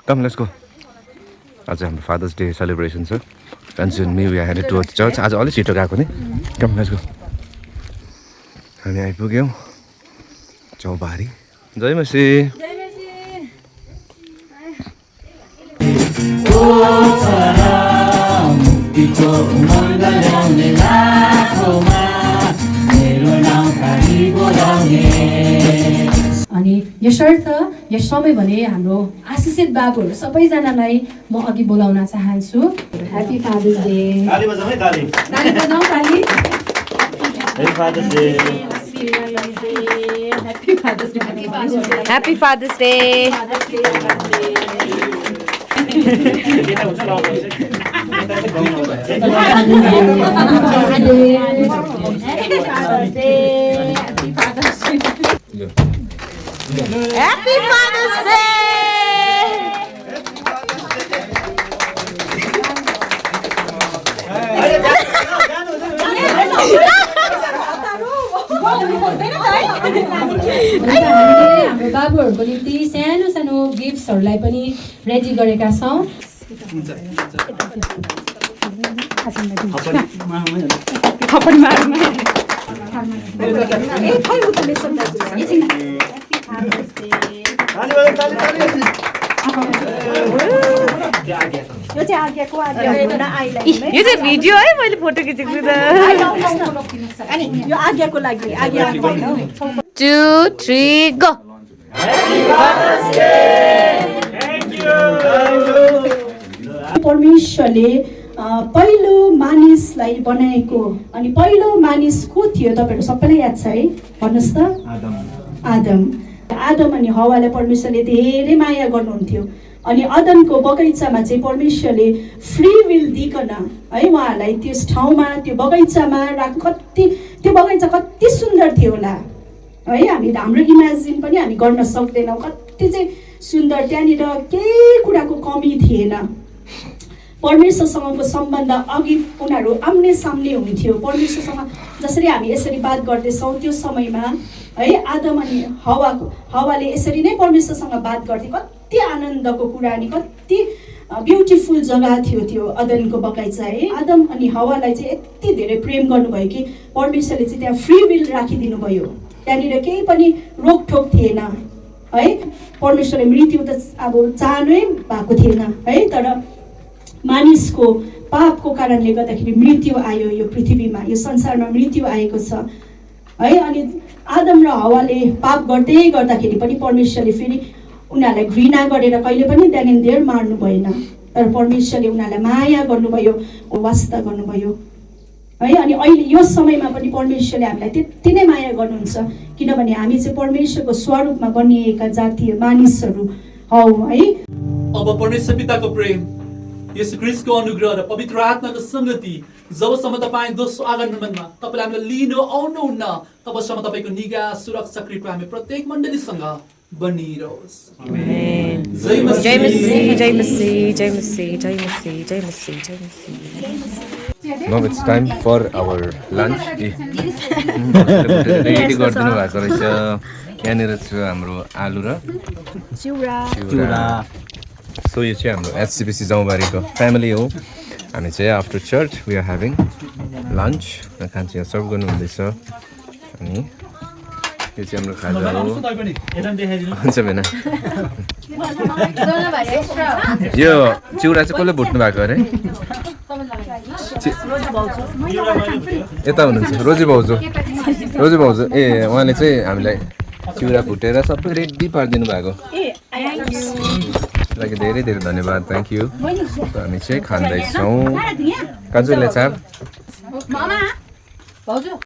Come, let's go. आज हाम्रो fathers day celebration छ and me we are headed towards church. आज अलि छिटो गएको नि. Come, let's go. हामी आइपुग्यौँ चौबारी. जय मसी. अनि यसर्थ यस समय भने हाम्रो आशिषित बाबुहरू सबैजनालाई म अघि बोलाउन चाहन्छु. Happy father's day. ताली बजाऊ है ताली. ताली बजाऊ ताली. Happy father's day. Happy father's day. Happy father's day. Happy Father's Day! हाम्रो बाबुहरूको निम्ति सानो सानो गिफ्ट्सहरूलाई पनि रेडी गरेका छौँ. यो चाहिँ भिडियो है मैले फोटो खिचेको छु त. यो आज्ञाको लागि आज्ञा 2 3 गो. परमेश्वरले पहिलो मानिसलाई बनाएको अनि पहिलो मानिस को थियो तपाईहरु सबैलाई याद छ है? भन्नुस् त. आदम अनि हवालाई परमेश्वरले धेरै माया गर्नुहुन्थ्यो अनि अदनको बगैँचामा चाहिँ परमेश्वरले फ्री विल दिकन है उहाँलाई त्यस ठाउँमा त्यो बगैँचामा कति त्यो बगैँचा कति सुन्दर थियो होला है. हाम्रो इमेजिन पनि हामी गर्न सक्दैनौँ कति चाहिँ सुन्दर. त्यहाँनिर केही कुराको कमी थिएन. परमेश्वरसँगको सम्बन्ध अघि उनीहरू आम्ने सामने हुन्थ्यो. परमेश्वरसँग जसरी हामी यसरी बात गर्दैछौँ त्यो समयमा है आदम अनि हवाले यसरी नै परमेश्वरसँग बात गर्थे. कति आनन्दको कुरा अनि कति ब्युटिफुल जग्गा थियो त्यो अदनको बगैँचा है. आदम अनि हवालाई चाहिँ यति धेरै प्रेम गर्नुभयो कि परमेश्वरले चाहिँ त्यहाँ फ्री विल राखिदिनु भयो. त्यहाँनिर केही पनि रोकठोक थिएन है. परमेश्वरले मृत्यु त अब चाहनै भएको थिएन है. तर मानिसको पापको कारणले गर्दाखेरि मृत्यु आयो यो पृथ्वीमा, यो संसारमा मृत्यु आएको छ है. अनि आदम र हवाले पाप गर्दै गर्दाखेरि पनि परमेश्वरले फेरि उनीहरूलाई घृणा गरेर कहिले पनि देन एन्ड देयर मार्नु भएन. तर परमेश्वरले उनीहरूलाई माया गर्नुभयो, वास्ता गर्नुभयो है. अनि अहिले यो समयमा पनि परमेश्वरले हामीलाई त्यति नै माया गर्नुहुन्छ किनभने हामी चाहिँ परमेश्वरको स्वरूपमा बनिएका जातीय मानिसहरू हौ है. अब परमेश्वर पिताको प्रेम, यसु ख्रीष्टको अनुग्रह र पवित्र आत्माको संगति जबसम्म तपाईँ दोस्रो आगमनमा तपाईले हामीलाई लिनु आउनुहुन्न तबसम्म तपाईको निगाह सुरक्षा कृपा हामी प्रत्येक मण्डलीसँग बनिरहोस्. आमेन. जय मसीह. जय मसीह. जय मसीह. जय मसीह. जय मसीह. जय मसीह. जय मसीह. Now it's time for our lunch. Ready गरिदिनु भएको रहेछ. यहाँनिर छ हाम्रो आलु र चिउरा. सो यो चाहिँ हाम्रो एचसिबिसी जाउँबारीको फ्यामिली हो. हामी चाहिँ after church we are having lunch र खान्छ यहाँ सर्भ गर्नुहुँदैछ. अनि यो चाहिँ हाम्रो खाजा हो. हुन्छ भएन यो चिउरा चाहिँ कसले भुट्नु भएको अरे? यता हुनुहुन्छ रोजी भाउजू. ए उहाँले चाहिँ हामीलाई चिउरा भुटेर सबै रेडी पारिदिनु भएको. लागि धेरै धेरै धन्यवाद. Thank you. हामी चाहिँ खाँदैछौँ. काजुले चाप